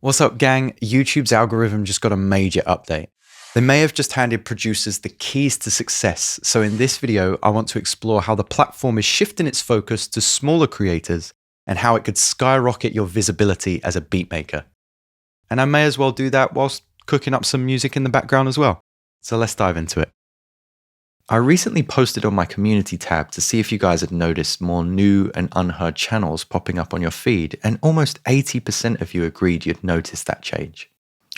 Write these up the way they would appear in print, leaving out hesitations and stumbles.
What's up, gang? YouTube's algorithm just got a major update. They may have just handed producers the keys to success, so in this video, I want to explore how the platform is shifting its focus to smaller creators and how it could skyrocket your visibility as a beatmaker. And I may as well do that whilst cooking up some music in the background as well. So let's dive into it. I recently posted on my community tab to see if you guys had noticed more new and unheard channels popping up on your feed, and almost 80% of you agreed you'd noticed that change.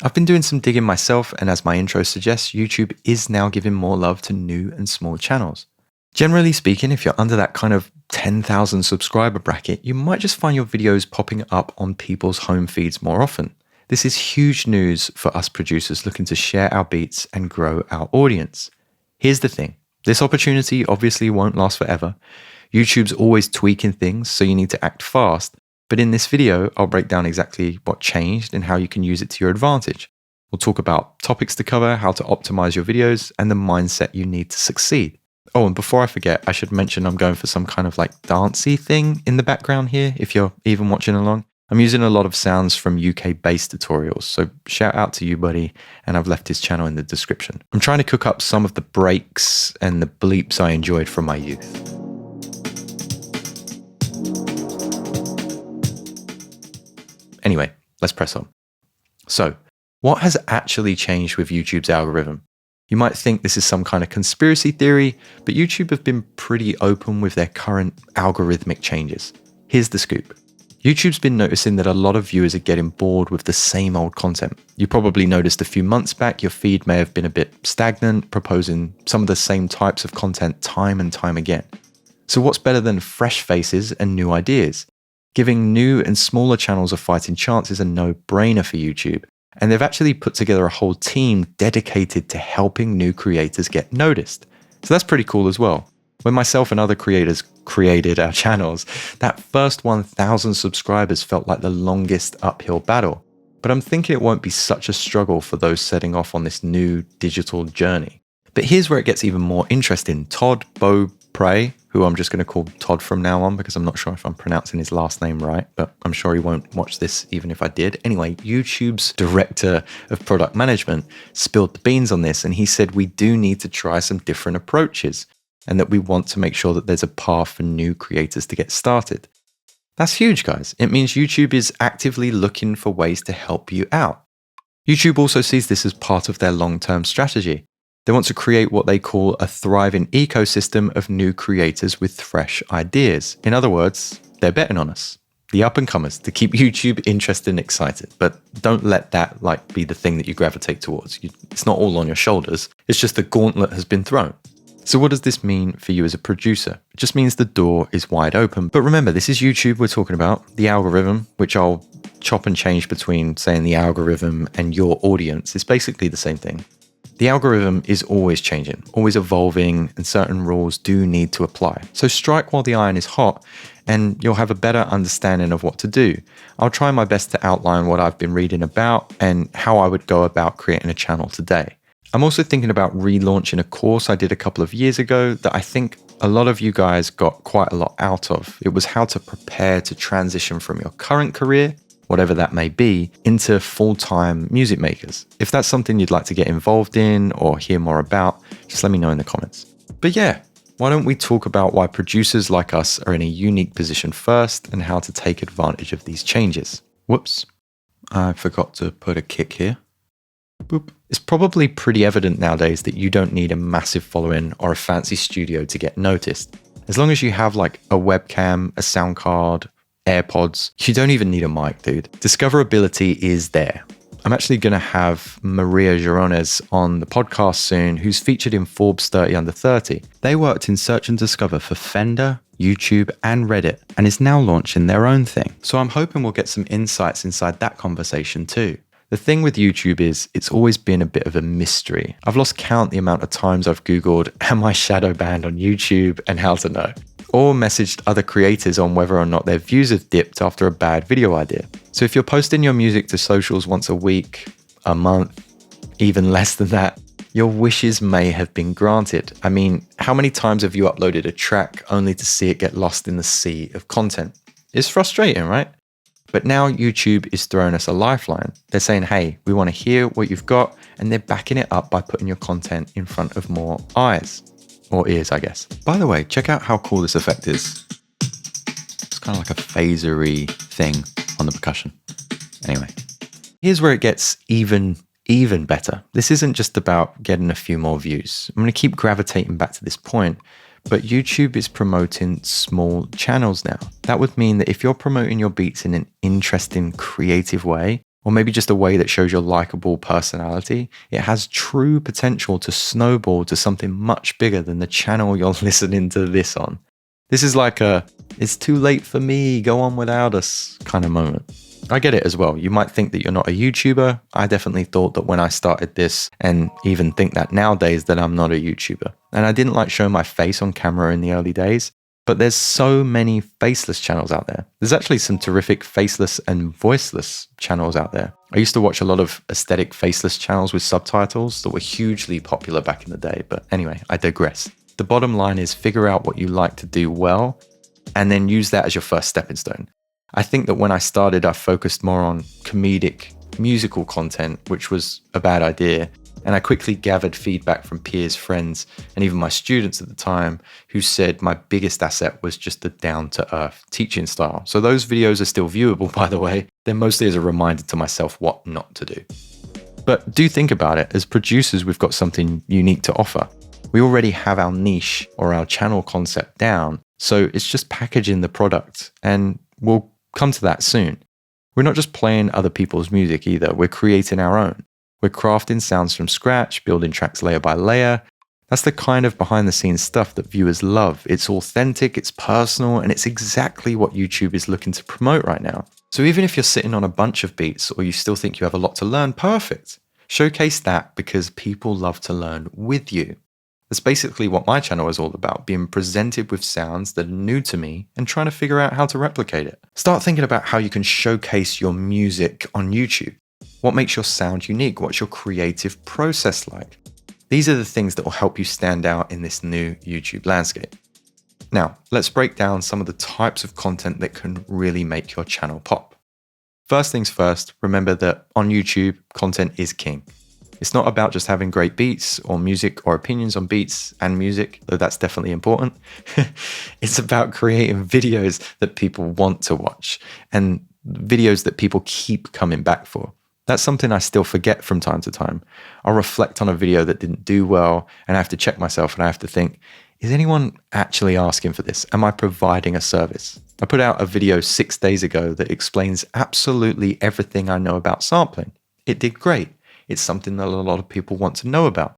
I've been doing some digging myself, and as my intro suggests, YouTube is now giving more love to new and small channels. Generally speaking, if you're under that kind of 10,000 subscriber bracket, you might just find your videos popping up on people's home feeds more often. This is huge news for us producers looking to share our beats and grow our audience. Here's the thing. This opportunity obviously won't last forever. YouTube's always tweaking things, so you need to act fast. But in this video, I'll break down exactly what changed and how you can use it to your advantage. We'll talk about topics to cover, how to optimize your videos, and the mindset you need to succeed. Oh, and before I forget, I should mention I'm going for some kind of like dancey thing in the background here, if you're even watching along. I'm using a lot of sounds from UK-based tutorials, so shout out to you, buddy, and I've left his channel in the description. I'm trying to cook up some of the breaks and the bleeps I enjoyed from my youth. Anyway, let's press on. So, what has actually changed with YouTube's algorithm? You might think this is some kind of conspiracy theory, but YouTube have been pretty open with their current algorithmic changes. Here's the scoop. YouTube's been noticing that a lot of viewers are getting bored with the same old content. You probably noticed a few months back your feed may have been a bit stagnant, proposing some of the same types of content time and time again. So what's better than fresh faces and new ideas? Giving new and smaller channels a fighting chance is a no-brainer for YouTube, and they've actually put together a whole team dedicated to helping new creators get noticed. So that's pretty cool as well. When myself and other creators created our channels, that first 1,000 subscribers felt like the longest uphill battle. But I'm thinking it won't be such a struggle for those setting off on this new digital journey. But here's where it gets even more interesting. Todd Beaupre, who I'm just going to call Todd from now on because I'm not sure if I'm pronouncing his last name right, but I'm sure he won't watch this even if I did. Anyway, YouTube's director of product management spilled the beans on this, and he said we do need to try some different approaches, and that we want to make sure that there's a path for new creators to get started. That's huge, guys. It means YouTube is actively looking for ways to help you out. YouTube also sees this as part of their long-term strategy. They want to create what they call a thriving ecosystem of new creators with fresh ideas. In other words, they're betting on us, the up-and-comers, to keep YouTube interested and excited. But don't let that be the thing that you gravitate towards. It's not all on your shoulders. It's just the gauntlet has been thrown. So what does this mean for you as a producer? It just means the door is wide open. But remember, this is YouTube we're talking about, the algorithm, which I'll chop and change between saying the algorithm and your audience. It's basically the same thing. The algorithm is always changing, always evolving, and certain rules do need to apply. So strike while the iron is hot, and you'll have a better understanding of what to do. I'll try my best to outline what I've been reading about and how I would go about creating a channel today. I'm also thinking about relaunching a course I did a couple of years ago that I think a lot of you guys got quite a lot out of. It was how to prepare to transition from your current career, whatever that may be, into full-time music makers. If that's something you'd like to get involved in or hear more about, just let me know in the comments. But yeah, why don't we talk about why producers like us are in a unique position first and how to take advantage of these changes. Whoops, I forgot to put a kick here. Boop. It's probably pretty evident nowadays that you don't need a massive following or a fancy studio to get noticed. As long as you have a webcam, a sound card, AirPods, you don't even need a mic, dude. Discoverability is there. I'm actually going to have Maria Girones on the podcast soon, who's featured in Forbes 30 Under 30. They worked in Search and Discover for Fender, YouTube, and Reddit, and is now launching their own thing. So I'm hoping we'll get some insights inside that conversation too. The thing with YouTube is it's always been a bit of a mystery. I've lost count the amount of times I've Googled, am I shadow banned on YouTube and how to know? Or messaged other creators on whether or not their views have dipped after a bad video idea. So if you're posting your music to socials once a week, a month, even less than that, your wishes may have been granted. I mean, how many times have you uploaded a track only to see it get lost in the sea of content? It's frustrating, right? But now YouTube is throwing us a lifeline. They're saying, hey, we want to hear what you've got, and they're backing it up by putting your content in front of more eyes. Or ears, I guess. By the way, check out how cool this effect is. It's kind of like a phaser-y thing on the percussion. Anyway, here's where it gets even better. This isn't just about getting a few more views. I'm going to keep gravitating back to this point, but YouTube is promoting small channels now. That would mean that if you're promoting your beats in an interesting, creative way, or maybe just a way that shows your likable personality, it has true potential to snowball to something much bigger than the channel you're listening to this on. This is like a, it's too late for me, go on without us kind of moment. I get it as well. You might think that you're not a YouTuber. I definitely thought that when I started this, and even think that nowadays, that I'm not a YouTuber. And I didn't like showing my face on camera in the early days, but there's so many faceless channels out there. There's actually some terrific faceless and voiceless channels out there. I used to watch a lot of aesthetic faceless channels with subtitles that were hugely popular back in the day. But anyway, I digress. The bottom line is figure out what you like to do well, and then use that as your first stepping stone. I think that when I started, I focused more on comedic, musical content, which was a bad idea. And I quickly gathered feedback from peers, friends, and even my students at the time who said my biggest asset was just the down-to-earth teaching style. So those videos are still viewable, by the way. They're mostly as a reminder to myself what not to do. But do think about it. As producers, we've got something unique to offer. We already have our niche or our channel concept down. So it's just packaging the product, and we'll come to that soon. We're not just playing other people's music either. We're creating our own. We're crafting sounds from scratch, building tracks layer by layer. That's the kind of behind the scenes stuff that viewers love. It's authentic, it's personal, and it's exactly what YouTube is looking to promote right now. So even if you're sitting on a bunch of beats or you still think you have a lot to learn, perfect. Showcase that, because people love to learn with you. That's basically what my channel is all about, being presented with sounds that are new to me and trying to figure out how to replicate it. Start thinking about how you can showcase your music on YouTube. What makes your sound unique? What's your creative process like? These are the things that will help you stand out in this new YouTube landscape. Now, let's break down some of the types of content that can really make your channel pop. First things first, remember that on YouTube, content is king. It's not about just having great beats or music or opinions on beats and music, though that's definitely important. It's about creating videos that people want to watch and videos that people keep coming back for. That's something I still forget from time to time. I'll reflect on a video that didn't do well, and I have to check myself, and I have to think, is anyone actually asking for this? Am I providing a service? I put out a video 6 days ago that explains absolutely everything I know about sampling. It did great. It's something that a lot of people want to know about.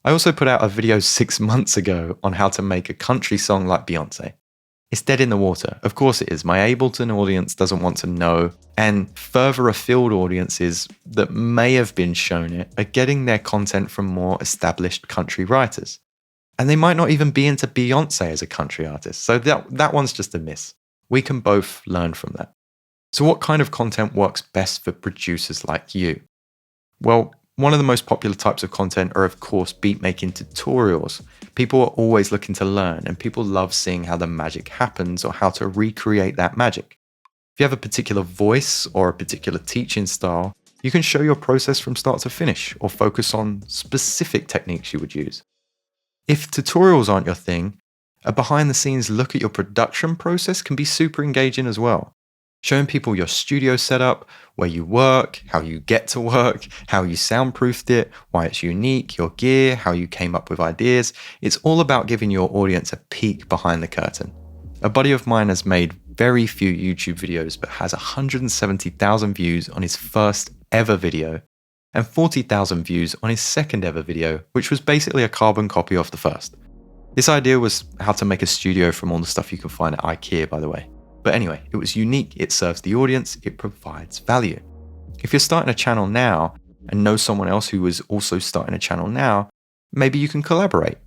I also put out a video 6 months ago on how to make a country song like Beyonce. It's dead in the water. Of course it is. My Ableton audience doesn't want to know, and further afield audiences that may have been shown it are getting their content from more established country writers. And they might not even be into Beyonce as a country artist. So that one's just a miss. We can both learn from that. So what kind of content works best for producers like you? Well, one of the most popular types of content are, of course, beatmaking tutorials. People are always looking to learn, and people love seeing how the magic happens or how to recreate that magic. If you have a particular voice or a particular teaching style, you can show your process from start to finish or focus on specific techniques you would use. If tutorials aren't your thing, a behind-the-scenes look at your production process can be super engaging as well. Showing people your studio setup, where you work, how you get to work, how you soundproofed it, why it's unique, your gear, how you came up with ideas. It's all about giving your audience a peek behind the curtain. A buddy of mine has made very few YouTube videos, but has 170,000 views on his first ever video and 40,000 views on his second ever video, which was basically a carbon copy of the first. This idea was how to make a studio from all the stuff you can find at IKEA, by the way. But anyway, it was unique, it serves the audience, it provides value. If you're starting a channel now and know someone else who is also starting a channel now, maybe you can collaborate,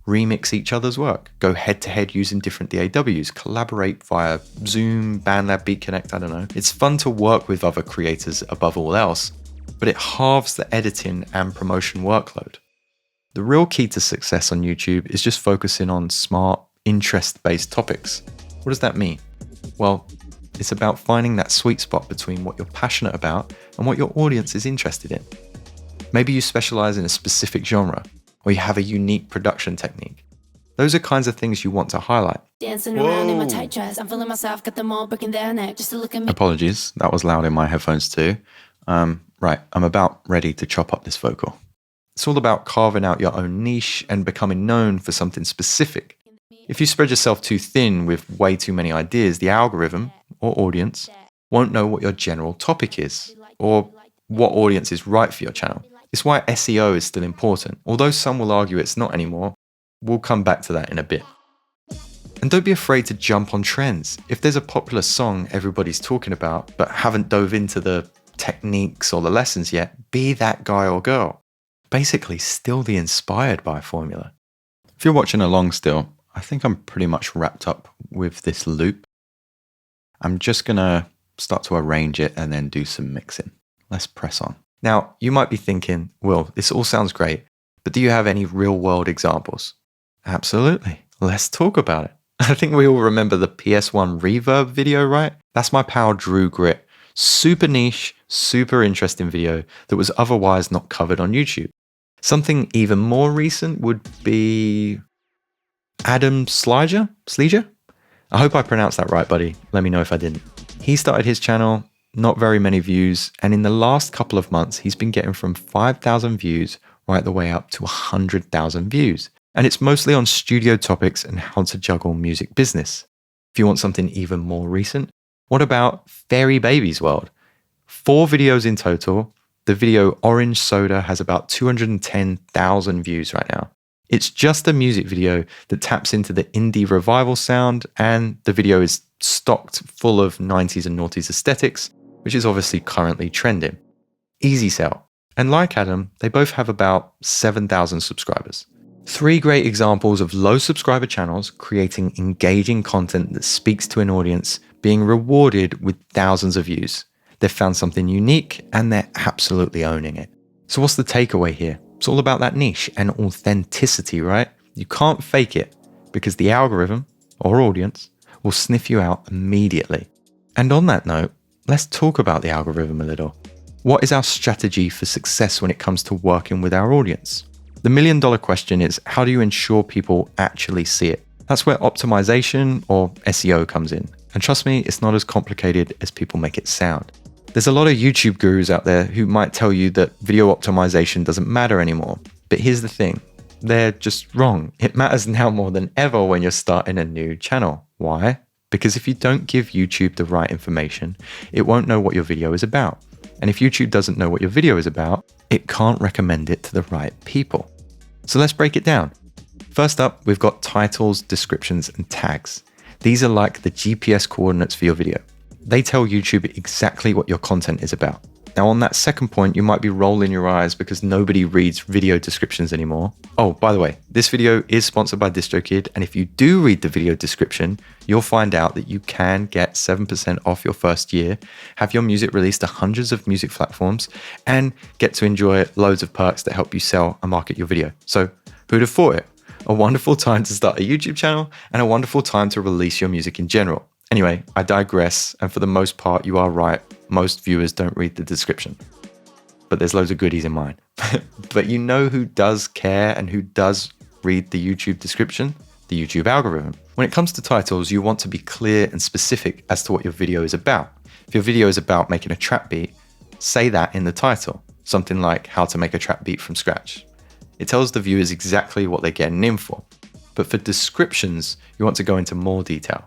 remix each other's work, go head to head using different DAWs, collaborate via Zoom, BandLab, BeatConnect, I don't know. It's fun to work with other creators above all else, but it halves the editing and promotion workload. The real key to success on YouTube is just focusing on smart, interest-based topics. What does that mean? Well, It's about finding that sweet spot between what you're passionate about and what your audience is interested in. Maybe you specialize in a specific genre, or you have a unique production technique. Those are kinds of things you want to highlight. Dancing around in my tight dress, I'm feeling myself, got them all breaking their neck just to look at me. Apologies, that was loud in my headphones too. Right, I'm about ready to chop up this vocal. It's all about carving out your own niche and becoming known for something specific. If you spread yourself too thin with way too many ideas, the algorithm, or audience, won't know what your general topic is, or what audience is right for your channel. It's why SEO is still important, although some will argue it's not anymore. We'll come back to that in a bit. And don't be afraid to jump on trends. If there's a popular song everybody's talking about, but haven't dove into the techniques or the lessons yet, be that guy or girl. Basically, steal the inspired by formula. If you're watching along still, I think I'm pretty much wrapped up with this loop. I'm just gonna start to arrange it and then do some mixing. Let's press on. Now, you might be thinking, Will, this all sounds great, but do you have any real world examples? Absolutely. Let's talk about it. I think we all remember the PS1 reverb video, right? That's my pal Drew Grit. Super niche, super interesting video that was otherwise not covered on YouTube. Something even more recent would be Adam Sleeger? I hope I pronounced that right, buddy. Let me know if I didn't. He started his channel, not very many views, and in the last couple of months, he's been getting from 5,000 views right the way up to 100,000 views. And it's mostly on studio topics and how to juggle music business. If you want something even more recent, what about Fairy Baby's World? 4 videos in total. The video Orange Soda has about 210,000 views right now. It's just a music video that taps into the indie revival sound, and the video is stocked full of 90s and noughties aesthetics, which is obviously currently trending. Easy sell. And like Adam, they both have about 7,000 subscribers. 3 great examples of low subscriber channels creating engaging content that speaks to an audience, being rewarded with thousands of views. They've found something unique and they're absolutely owning it. So what's the takeaway here? It's all about that niche and authenticity, right? You can't fake it because the algorithm or audience will sniff you out immediately. And on that note, let's talk about the algorithm a little. What is our strategy for success when it comes to working with our audience? The million-dollar question is, how do you ensure people actually see it? That's where optimization or SEO comes in. And trust me, it's not as complicated as people make it sound. There's a lot of YouTube gurus out there who might tell you that video optimization doesn't matter anymore. But here's the thing, they're just wrong. It matters now more than ever when you're starting a new channel. Why? Because if you don't give YouTube the right information, it won't know what your video is about. And if YouTube doesn't know what your video is about, it can't recommend it to the right people. So let's break it down. First up, we've got titles, descriptions, and tags. These are like the GPS coordinates for your video. They tell YouTube exactly what your content is about. Now on that second point, you might be rolling your eyes because nobody reads video descriptions anymore. Oh, by the way, this video is sponsored by DistroKid, and if you do read the video description, you'll find out that you can get 7% off your first year, have your music released to hundreds of music platforms, and get to enjoy loads of perks that help you sell and market your video. So who'd have thought it? A wonderful time to start a YouTube channel and a wonderful time to release your music in general. Anyway, I digress, and for the most part, you are right. Most viewers don't read the description, but there's loads of goodies in mine. But you know who does care and who does read the YouTube description? The YouTube algorithm. When it comes to titles, you want to be clear and specific as to what your video is about. If your video is about making a trap beat, say that in the title. Something like how to make a trap beat from scratch. It tells the viewers exactly what they're getting in for. But for descriptions, you want to go into more detail.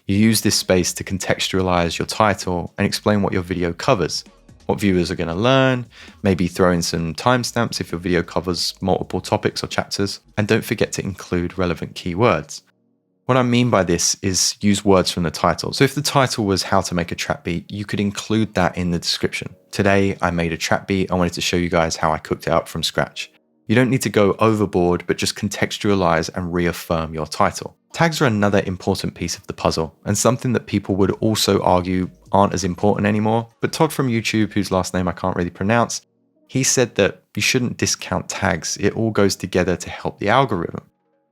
You use this space to contextualize your title and explain what your video covers, what viewers are going to learn, maybe throw in some timestamps if your video covers multiple topics or chapters, and don't forget to include relevant keywords. What I mean by this is use words from the title. So if the title was how to make a trap beat, you could include that in the description. Today, I made a trap beat. I wanted to show you guys how I cooked it up from scratch. You don't need to go overboard, but just contextualize and reaffirm your title. Tags are another important piece of the puzzle, and something that people would also argue aren't as important anymore. But Todd from YouTube, whose last name I can't really pronounce, he said that you shouldn't discount tags. It all goes together to help the algorithm.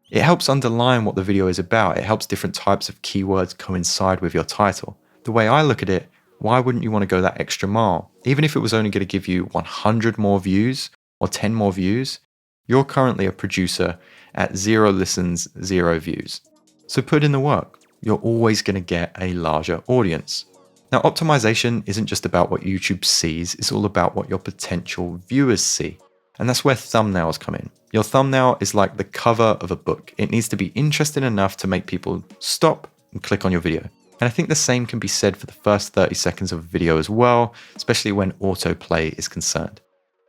It helps underline what the video is about. It helps different types of keywords coincide with your title. The way I look at it, why wouldn't you want to go that extra mile? Even if it was only going to give you 100 more views or 10 more views, you're currently a producer at 0 listens, 0 views. So put in the work. You're always going to get a larger audience. Now, optimization isn't just about what YouTube sees, it's all about what your potential viewers see. And that's where thumbnails come in. Your thumbnail is like the cover of a book. It needs to be interesting enough to make people stop and click on your video. And I think the same can be said for the first 30 seconds of a video as well, especially when autoplay is concerned.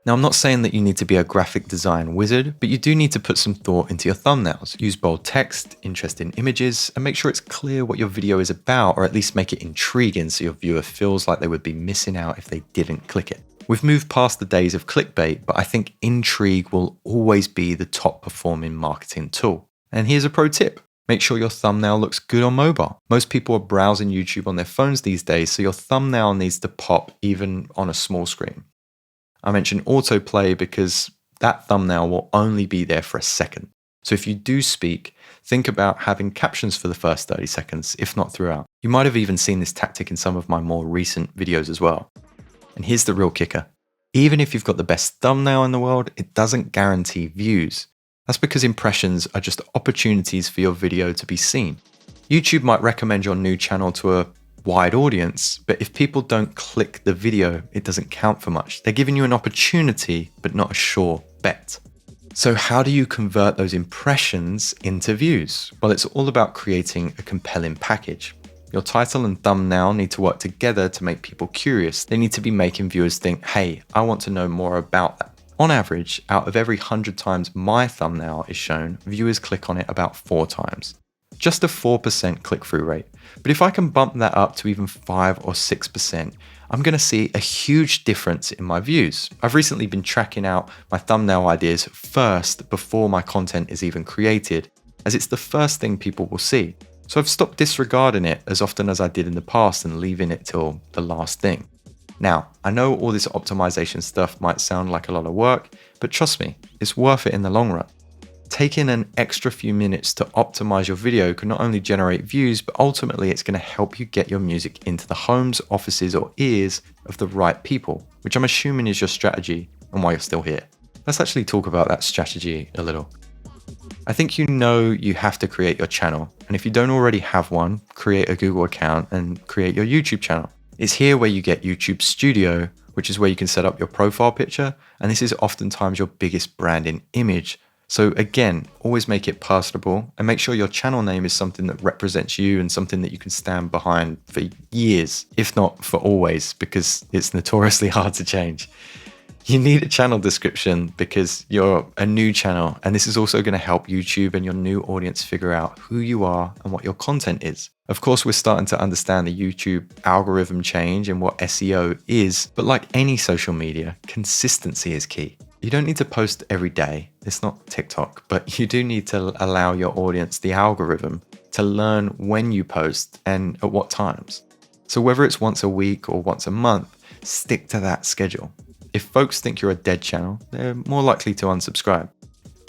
Now, I'm not saying that you need to be a graphic design wizard, but you do need to put some thought into your thumbnails. Use bold text, interesting images, and make sure it's clear what your video is about, or at least make it intriguing so your viewer feels like they would be missing out if they didn't click it. We've moved past the days of clickbait, but I think intrigue will always be the top performing marketing tool. And here's a pro tip. Make sure your thumbnail looks good on mobile. Most people are browsing YouTube on their phones these days, so your thumbnail needs to pop even on a small screen. I mentioned autoplay because that thumbnail will only be there for a second. So if you do speak, think about having captions for the first 30 seconds, if not throughout. You might have even seen this tactic in some of my more recent videos as well. And here's the real kicker. Even if you've got the best thumbnail in the world, it doesn't guarantee views. That's because impressions are just opportunities for your video to be seen. YouTube might recommend your new channel to a wide audience, but if people don't click the video, it doesn't count for much. They're giving you an opportunity, but not a sure bet. So how do you convert those impressions into views? Well, it's all about creating a compelling package. Your title and thumbnail need to work together to make people curious. They need to be making viewers think, hey, I want to know more about that. On average, out of every 100 times my thumbnail is shown, viewers click on it about 4 times. Just a 4% click-through rate. But if I can bump that up to even 5 or 6%, I'm going to see a huge difference in my views. I've recently been tracking out my thumbnail ideas first before my content is even created, as it's the first thing people will see. So I've stopped disregarding it as often as I did in the past and leaving it till the last thing. Now, I know all this optimization stuff might sound like a lot of work, but trust me, it's worth it in the long run. Taking an extra few minutes to optimize your video can not only generate views, but ultimately it's going to help you get your music into the homes, offices, or ears of the right people, which I'm assuming is your strategy and why you're still here. Let's actually talk about that strategy a little. I think you know you have to create your channel, and if you don't already have one, create a Google account and create your YouTube channel. It's here where you get YouTube Studio, which is where you can set up your profile picture, and this is oftentimes your biggest branding image. So again, always make it personable and make sure your channel name is something that represents you and something that you can stand behind for years, if not for always, because it's notoriously hard to change. You need a channel description because you're a new channel, and this is also going to help YouTube and your new audience figure out who you are and what your content is. Of course, we're starting to understand the YouTube algorithm change and what SEO is, but like any social media, consistency is key. You don't need to post every day. It's not TikTok, but you do need to allow your audience, the algorithm, to learn when you post and at what times. So whether it's once a week or once a month, stick to that schedule. If folks think you're a dead channel, they're more likely to unsubscribe.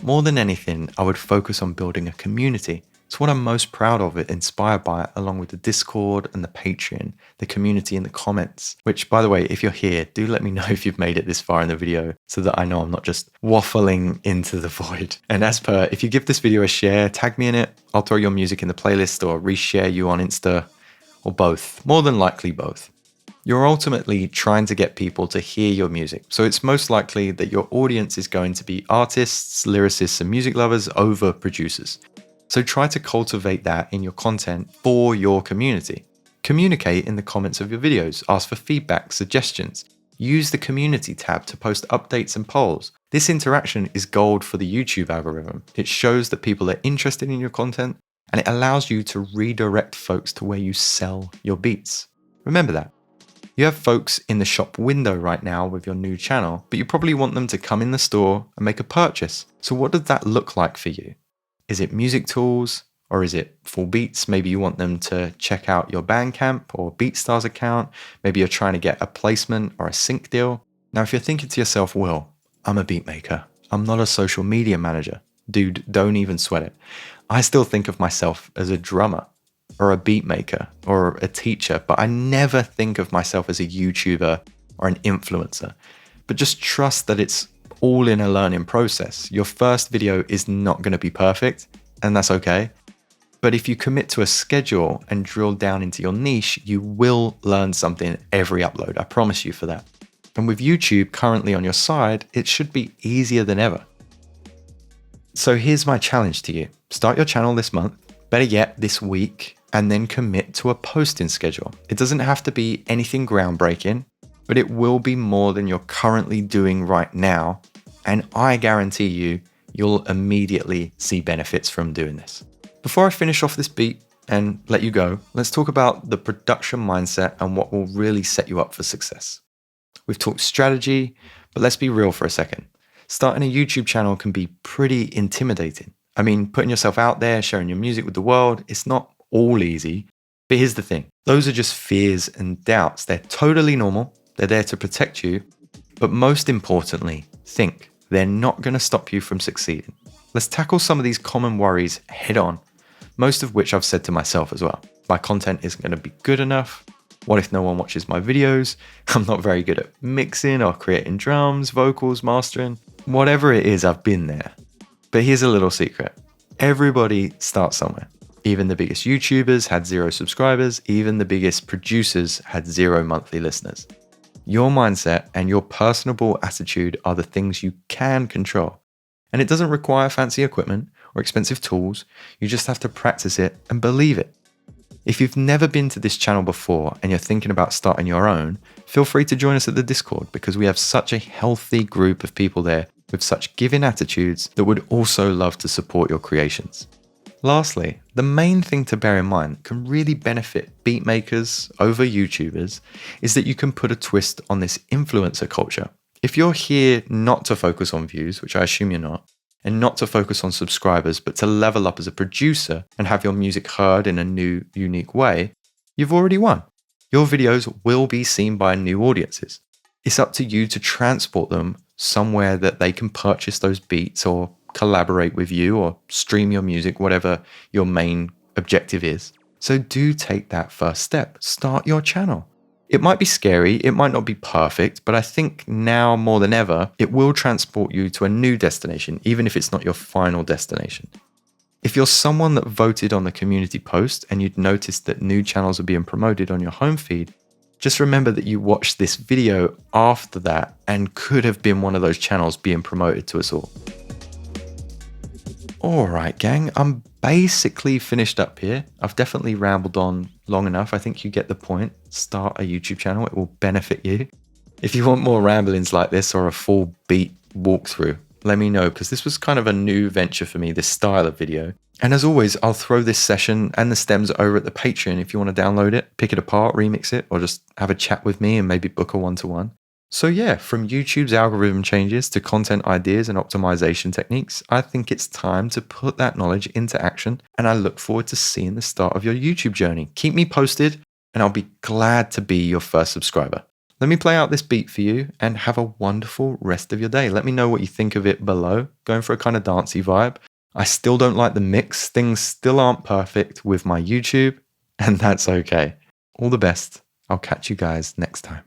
More than anything, I would focus on building a community. It's what I'm most proud of, inspired by it, along with the Discord and the Patreon, the community in the comments. Which, by the way, if you're here, do let me know if you've made it this far in the video so that I know I'm not just waffling into the void. And as per, if you give this video a share, tag me in it, I'll throw your music in the playlist or reshare you on Insta, or both. More than likely both. You're ultimately trying to get people to hear your music, so it's most likely that your audience is going to be artists, lyricists, and music lovers over producers. So try to cultivate that in your content for your community. Communicate in the comments of your videos, ask for feedback, suggestions. Use the community tab to post updates and polls. This interaction is gold for the YouTube algorithm. It shows that people are interested in your content, and it allows you to redirect folks to where you sell your beats. Remember that. You have folks in the shop window right now with your new channel, but you probably want them to come in the store and make a purchase. So what does that look like for you? Is it music tools or is it full beats? Maybe you want them to check out your Bandcamp or BeatStars account. Maybe you're trying to get a placement or a sync deal. Now, if you're thinking to yourself, Will, I'm a beat maker. I'm not a social media manager. Dude, don't even sweat it. I still think of myself as a drummer. or a beat maker or a teacher, but I never think of myself as a YouTuber or an influencer. But just trust that it's all in a learning process. Your first video is not going to be perfect, and that's okay. But if you commit to a schedule and drill down into your niche, you will learn something every upload. I promise you for that. And with YouTube currently on your side, it should be easier than ever. So here's my challenge to you. Start your channel this month, better yet this week, and then commit to a posting schedule. It doesn't have to be anything groundbreaking, but it will be more than you're currently doing right now. And I guarantee you'll immediately see benefits from doing this. Before I finish off this beat and let you go, let's talk about the production mindset and what will really set you up for success. We've talked strategy, but let's be real for a second. Starting a YouTube channel can be pretty intimidating. I mean, putting yourself out there, sharing your music with the world, it's not all easy. But here's the thing. Those are just fears and doubts. They're totally normal. They're there to protect you. But most importantly, think. They're not going to stop you from succeeding. Let's tackle some of these common worries head on, most of which I've said to myself as well. My content isn't going to be good enough. What if no one watches my videos? I'm not very good at mixing or creating drums, vocals, mastering. Whatever it is, I've been there. But here's a little secret. Everybody starts somewhere. Even the biggest YouTubers had 0 subscribers. Even the biggest producers had 0 monthly listeners. Your mindset and your personable attitude are the things you can control. And it doesn't require fancy equipment or expensive tools. You just have to practice it and believe it. If you've never been to this channel before and you're thinking about starting your own, feel free to join us at the Discord because we have such a healthy group of people there with such giving attitudes that would also love to support your creations. Lastly, the main thing to bear in mind can really benefit beat makers over YouTubers is that you can put a twist on this influencer culture. If you're here not to focus on views, which I assume you're not, and not to focus on subscribers, but to level up as a producer and have your music heard in a new, unique way, you've already won. Your videos will be seen by new audiences. It's up to you to transport them somewhere that they can purchase those beats or collaborate with you or stream your music, whatever your main objective is. So do take that first step. Start your channel. It might be scary, it might not be perfect, but I think now more than ever, it will transport you to a new destination, even if it's not your final destination. If you're someone that voted on the community post and you'd noticed that new channels are being promoted on your home feed, just remember that you watched this video after that and could have been one of those channels being promoted to us all. Alright gang, I'm basically finished up here. I've definitely rambled on long enough. I think you get the point. Start a YouTube channel, it will benefit you. If you want more ramblings like this or a full beat walkthrough, let me know because this was kind of a new venture for me, this style of video. And as always, I'll throw this session and the stems over at the Patreon if you want to download it, pick it apart, remix it, or just have a chat with me and maybe book a one-to-one. So yeah, from YouTube's algorithm changes to content ideas and optimization techniques, I think it's time to put that knowledge into action, and I look forward to seeing the start of your YouTube journey. Keep me posted, and I'll be glad to be your first subscriber. Let me play out this beat for you, and have a wonderful rest of your day. Let me know what you think of it below. Going for a kind of dancey vibe. I still don't like the mix. Things still aren't perfect with my YouTube, and that's okay. All the best. I'll catch you guys next time.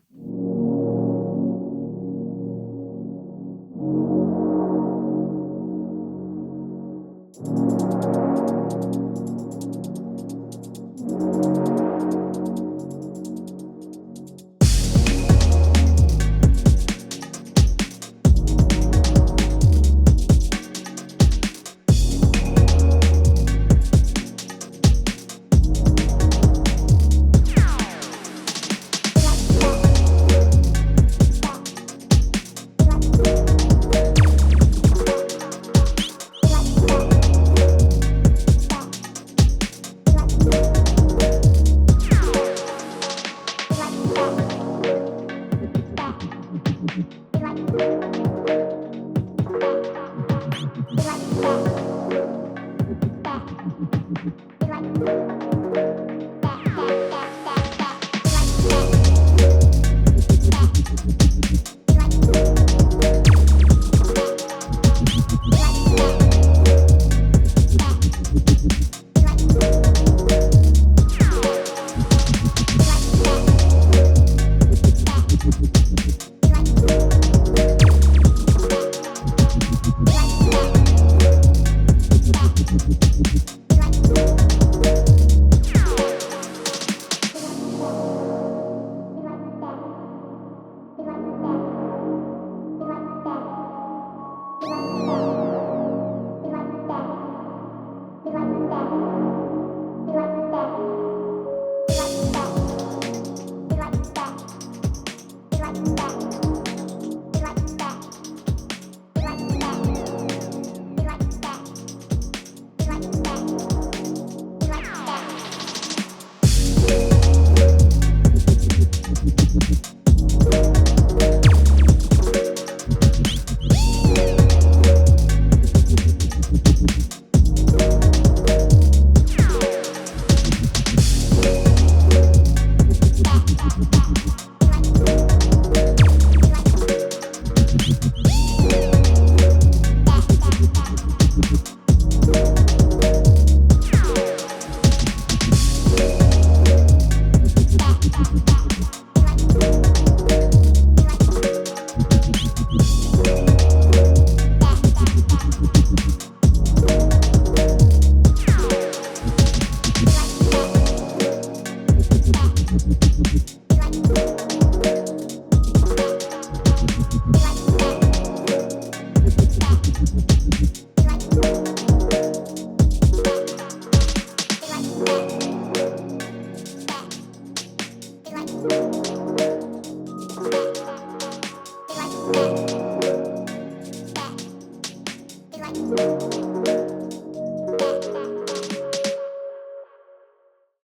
Like